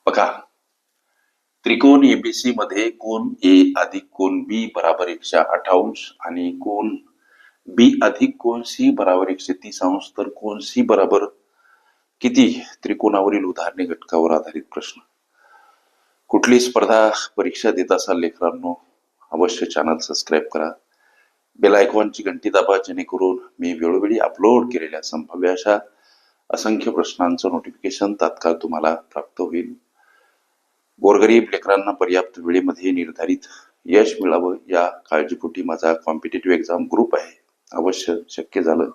बघा, त्रिकोण एबीसी मध्ये कोन ए अधिक कोन बी बराबर 108 आणि कोन बी अधिक कोन सी बराबर 130 तर कोन सी बराबर किती? त्रिकोणावरील उदाहरणे घटकावर आधारित प्रश्न. कुठली स्पर्धा परीक्षा देत असाल लेकरांनो, अवश्य चॅनल सबस्क्राईब करा, बेल आयकॉनची घंटी दाबा, जेणेकरून मी वेळोवेळी अपलोड केलेल्या संभाव्य अशा असंख्य प्रश्नांचं नोटिफिकेशन तात्काळ तुम्हाला प्राप्त होईल. गोरगरीब लेकरांना पर्याप्त वेळेमध्ये निर्धारित यश मिळावं या काळजीपोटी माझा कॉम्पिटेटिव्ह एक्झाम ग्रुप आहे. अवश्य शक्य झालं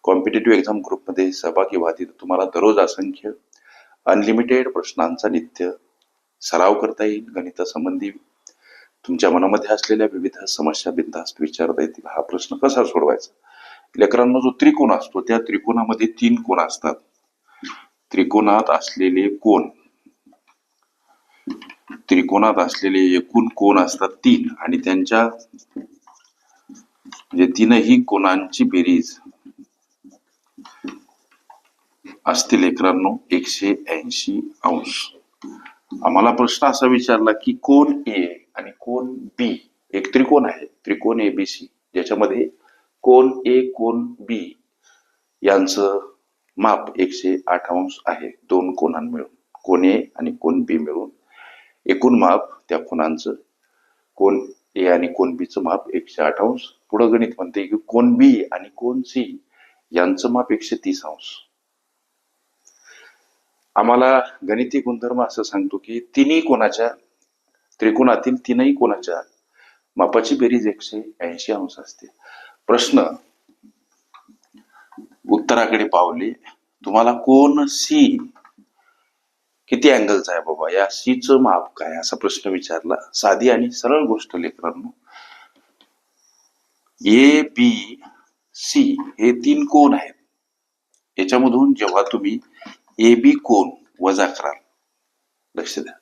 कॉम्पिटेटिव्ह एक्झाम ग्रुपमध्ये सहभागी व्हा. तिथे तुम्हाला दररोज असंख्य अनलिमिटेड प्रश्नांचा नित्य सराव करता येईल. गणितासंबंधी तुमच्या मनामध्ये असलेल्या विविध समस्या बिनधास्त विचारता येतील. हा प्रश्न कसा सोडवायचा? लेकरांना जो त्रिकोण असतो त्या त्रिकोणामध्ये 3 कोण असतात. त्रिकोणात असलेले एकूण कोण असतात 3 आणि त्यांच्या म्हणजे तीनही कोणांची बेरीज असते लेकरांनो 180 आम्हाला प्रश्न असा विचारला की कोन ए आणि कोन बी एक त्रिकोण आहे, त्रिकोण एबीसी, ज्याच्यामध्ये कोन ए कोन बी यांचं माप 108 आहे. 2 कोनां मिळून, कोन ए आणि कोन बी मिळून एकूण माप त्या कोणांचं कोन ए आणि कोन बी चं माप 108. पुढे गणित म्हणते की कोन बी आणि कोन सी यांचं माप 130. आम्हाला गणिती गुणधर्म असं सांगतो की त्रिकोणातील तीनही कोणाच्या मापाची बेरीज 180 असते. प्रश्न उत्तराकडे पावले. तुम्हाला कोन सी किती अँगलचा आहे बाबा, या सी चं माप काय, असा प्रश्न विचारला. साधी आणि सरळ गोष्ट लेकरांनो, ए बी सी हे 3 कोन आहेत. याच्यामधून जेव्हा तुम्ही ए बी कोन वजा कराल, लक्ष द्या,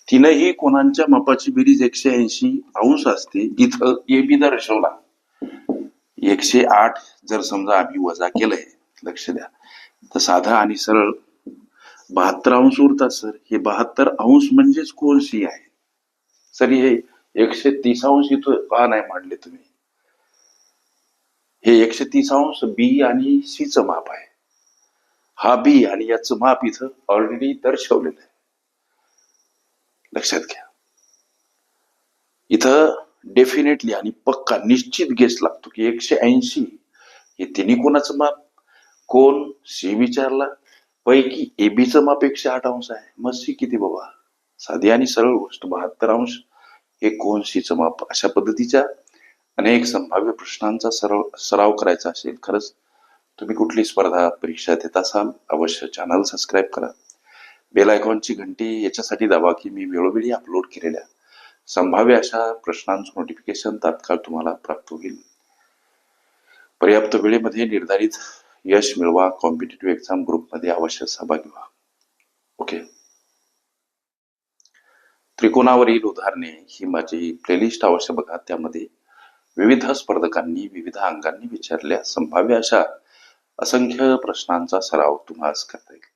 तीनही कोणांच्या मापाची बेरीज 180 असते. इथं ए बी दर्शवला 108 जर समजा आम्ही वजा केलंय, लक्ष द्या, तर साधा आणि सरळ 72 उरतात सर. हे 72 म्हणजेच कोन सी आहे. सर हे 130 इथं का नाही मांडले तुम्ही? हे 130 बी आणि सी चं माप आहे. हा बी आणि याचं माप इथं ऑलरेडी दर्शवलेलं आहे, लक्षात घ्या. इथं डेफिनेटली आणि पक्का निश्चित गेस लागतो की 180 हे तिन्ही कोणाचं माप. कोन सी विचारला, पैकी एबीचं माप 108 आहे. मग सी किती बाबा? साधी आणि सरळ गोष्ट, 72 हे कोन सीचं माप. अशा पद्धतीच्या अनेक संभाव्य प्रश्नांचा सराव करायचा असेल, खरंच तुम्ही कुठली स्पर्धा परीक्षा देत असाल, अवश्य चॅनल सबस्क्राईब करा, बेल आयकॉनची घंटी याच्यासाठी दाबा की मी वेळोवेळी अपलोड केलेल्या संभाव्य अशा प्रश्नांचं नोटिफिकेशन तात्काळ तुम्हाला प्राप्त होईल. पर्याप्त वेळेमध्ये निर्धारित यश मिळवा. कॉम्पिटेटिव्ह एक्झाम ग्रुपमध्ये अवश्य सहभागी व्हा. ओके. त्रिकोणावरील उदाहरणे ही माझी प्लेलिस्ट अवश्य बघा. त्यामध्ये विविध स्पर्धकांनी विविध अंगांनी विचारलेल्या संभाव्य अशा असंख्य प्रश्नांचा सराव तुम्हाला करता येईल.